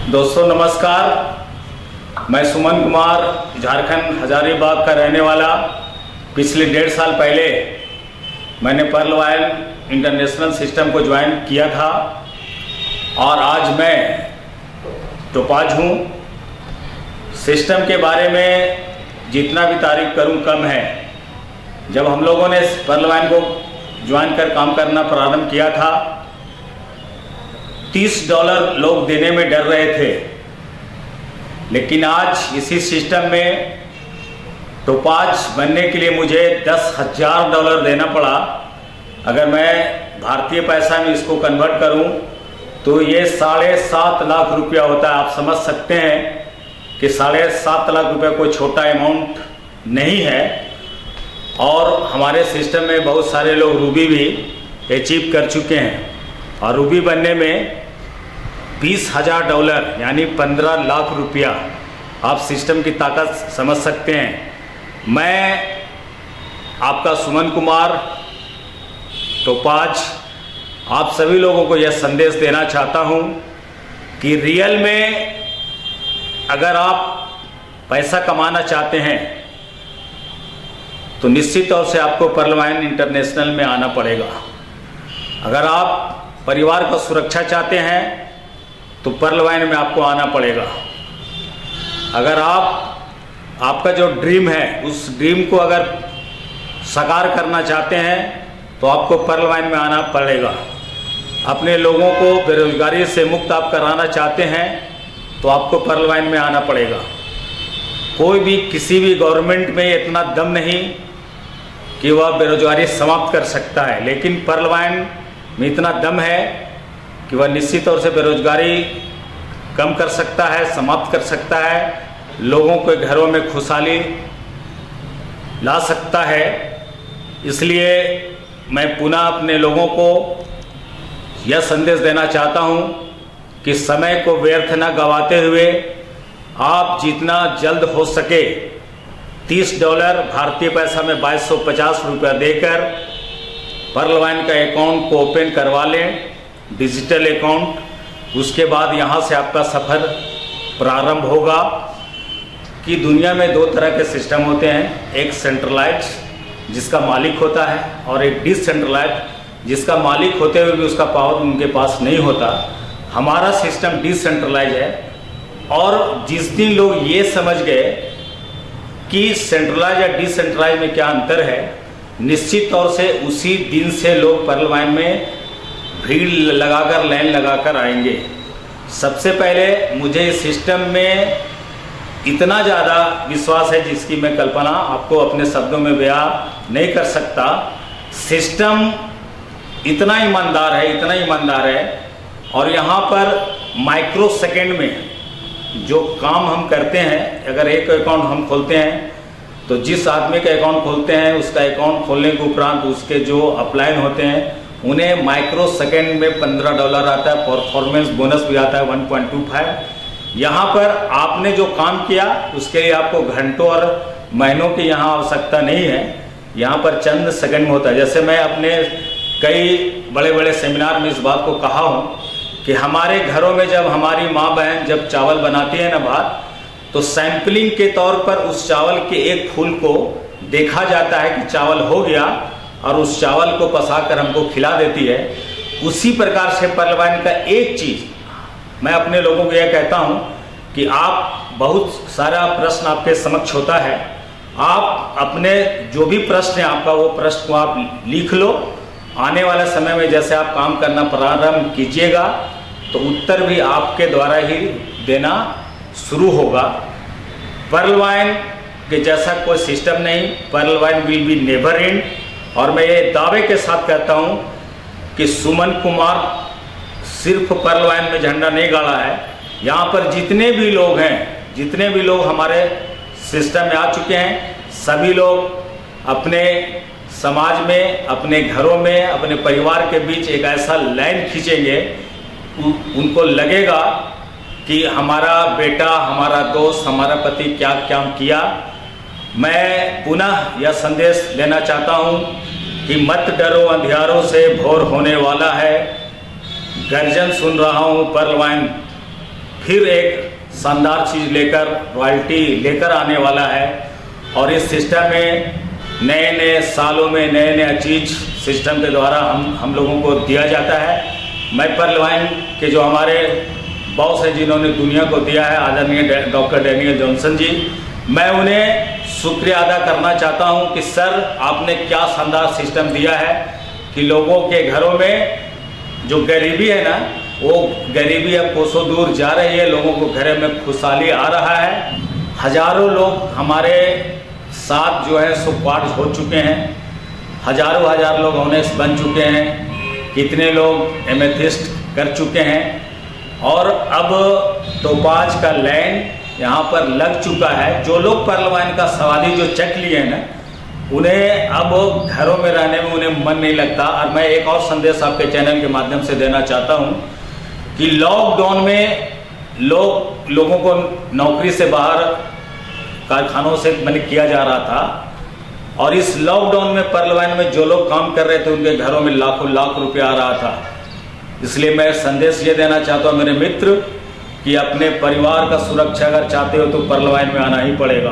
दोस्तों नमस्कार। मैं सुमन कुमार झारखंड हजारीबाग का रहने वाला। पिछले 1.5 साल पहले मैंने पर्ल वाइन इंटरनेशनल सिस्टम को ज्वाइन किया था और आज मैं टोपाज हूँ। सिस्टम के बारे में जितना भी तारीफ करूँ कम है। जब हम लोगों ने पर्ल वाइन को ज्वाइन कर काम करना प्रारंभ किया था, $30 लोग देने में डर रहे थे, लेकिन आज इसी सिस्टम में टोपाज बनने के लिए मुझे $10,000 देना पड़ा। अगर मैं भारतीय पैसा में इसको कन्वर्ट करूं तो ये 7.5 लाख रुपया होता है। आप समझ सकते हैं कि 7.5 लाख रुपया कोई छोटा अमाउंट नहीं है। और हमारे सिस्टम में बहुत सारे लोग रूबी भी अचीव कर चुके हैं और रूबी बनने में $20,000 यानी 15 लाख रुपया। आप सिस्टम की ताकत समझ सकते हैं। मैं आपका सुमन कुमार टोपाज आप सभी लोगों को यह संदेश देना चाहता हूं कि रियल में अगर आप पैसा कमाना चाहते हैं तो निश्चित तौर से आपको पर्ल वाइन इंटरनेशनल में आना पड़ेगा। अगर आप परिवार का सुरक्षा चाहते हैं तो पर्ल वाइन में आपको आना पड़ेगा। अगर आपका जो ड्रीम है उस ड्रीम को अगर साकार करना चाहते हैं तो आपको पर्ल वाइन में आना पड़ेगा। अपने लोगों को बेरोजगारी से मुक्त आप कराना चाहते हैं तो आपको पर्ल वाइन में आना पड़ेगा। कोई भी किसी भी गवर्नमेंट में इतना दम नहीं कि वह बेरोजगारी समाप्त कर सकता है, लेकिन पर्ल वाइन में इतना दम है कि वह निश्चित तौर से बेरोजगारी कम कर सकता है, समाप्त कर सकता है, लोगों के घरों में खुशहाली ला सकता है। इसलिए मैं पुनः अपने लोगों को यह संदेश देना चाहता हूं कि समय को व्यर्थ न गवाते हुए आप जितना जल्द हो सके $30 भारतीय पैसा में 2250 रुपया देकर पर्ल वाइन का अकाउंट को ओपन करवा लें, डिजिटल अकाउंट। उसके बाद यहाँ से आपका सफ़र प्रारंभ होगा। कि दुनिया में 2 तरह के सिस्टम होते हैं, एक सेंट्रलाइज जिसका मालिक होता है और एक डिसेंट्रलाइज जिसका मालिक होते हुए भी उसका पावर उनके पास नहीं होता। हमारा सिस्टम डिसेंट्रलाइज है और जिस दिन लोग ये समझ गए कि सेंट्रलाइज या डिसेंट्रलाइज में क्या अंतर है, निश्चित तौर से उसी दिन से लोग पर्ल वाइन में भीड़ लगाकर लाइन लगाकर आएंगे। सबसे पहले मुझे इस सिस्टम में इतना ज़्यादा विश्वास है जिसकी मैं कल्पना आपको अपने शब्दों में बयां नहीं कर सकता। सिस्टम इतना ईमानदार है, इतना ईमानदार है और यहाँ पर माइक्रो सेकेंड में जो काम हम करते हैं, अगर एक अकाउंट हम खोलते हैं तो जिस आदमी का अकाउंट खोलते हैं उसका अकाउंट खोलने के उपरांत उसके जो अपलाइन होते हैं उन्हें माइक्रो सेकेंड में $15 आता है। परफॉर्मेंस बोनस भी आता है 1.25। यहाँ पर आपने जो काम किया उसके लिए आपको घंटों और महीनों की यहाँ आवश्यकता नहीं है। यहाँ पर चंद सेकंड में होता है। जैसे मैं अपने कई बड़े बड़े सेमिनार में इस बात को कहा हूँ कि हमारे घरों में जब हमारी माँ बहन जब चावल बनाती है ना भात, तो सैंपलिंग के तौर पर उस चावल के एक फूल को देखा जाता है कि चावल हो गया और उस चावल को पसाकर हमको खिला देती है। उसी प्रकार से पर्ल वाइन का एक चीज़ मैं अपने लोगों को यह कहता हूं कि आप बहुत सारा प्रश्न आपके समक्ष होता है, आप अपने जो भी प्रश्न है आपका वो प्रश्न को आप लिख लो। आने वाले समय में जैसे आप काम करना प्रारंभ कीजिएगा तो उत्तर भी आपके द्वारा ही देना शुरू होगा। पर्ल वाइन के जैसा कोई सिस्टम नहीं। Pearl wine will be never end. और मैं ये दावे के साथ कहता हूँ कि सुमन कुमार सिर्फ पर्ल वाइन में झंडा नहीं गाड़ा है। यहाँ पर जितने भी लोग हैं, जितने भी लोग हमारे सिस्टम में आ चुके हैं, सभी लोग अपने समाज में, अपने घरों में, अपने परिवार के बीच एक ऐसा लाइन खींचेंगे, उनको लगेगा कि हमारा बेटा, हमारा दोस्त, हमारा पति क्या क्या किया। मैं पुनः यह संदेश देना चाहता हूँ कि मत डरो अंधियारों से, भोर होने वाला है। गर्जन सुन रहा हूँ पर्ल वाइन फिर एक शानदार चीज़ लेकर, रॉयल्टी लेकर आने वाला है। और इस सिस्टम में नए नए सालों में नए नए चीज़ सिस्टम के द्वारा हम लोगों को दिया जाता है। मैं पर्ल वाइन के जो हमारे बॉस हैं, जिन्होंने दुनिया को दिया है, आदरणीय डॉक्टर डैनियल जॉनसन जी, मैं उन्हें शुक्रिया अदा करना चाहता हूं कि सर आपने क्या शानदार सिस्टम दिया है कि लोगों के घरों में जो गरीबी है ना, वो गरीबी अब कोसों दूर जा रही है, लोगों को घरों में खुशहाली आ रहा है। हजारों लोग हमारे साथ जो है सो पार्ट हो चुके हैं, हजार लोग ऑनेस्ट बन चुके हैं, कितने लोग एमेथिस्ट कर चुके हैं, और अब टोपाज का लैंड यहाँ पर लग चुका है। जो लोग पर्ल वाइन का सवादी जो चेक लिए हैं ना, उन्हें अब घरों में रहने में उन्हें मन नहीं लगता। और मैं एक और संदेश आपके चैनल के माध्यम से देना चाहता हूँ कि लॉकडाउन में लोगों को नौकरी से बाहर कारखानों से किया जा रहा था, और इस लॉकडाउन में पर्ल वाइन में जो लोग काम कर रहे थे उनके घरों में लाखों लाख रुपया आ रहा था। इसलिए मैं संदेश ये देना चाहता हूँ मेरे मित्र कि अपने परिवार का सुरक्षा अगर चाहते हो तो पर्ल वाइन में आना ही पड़ेगा।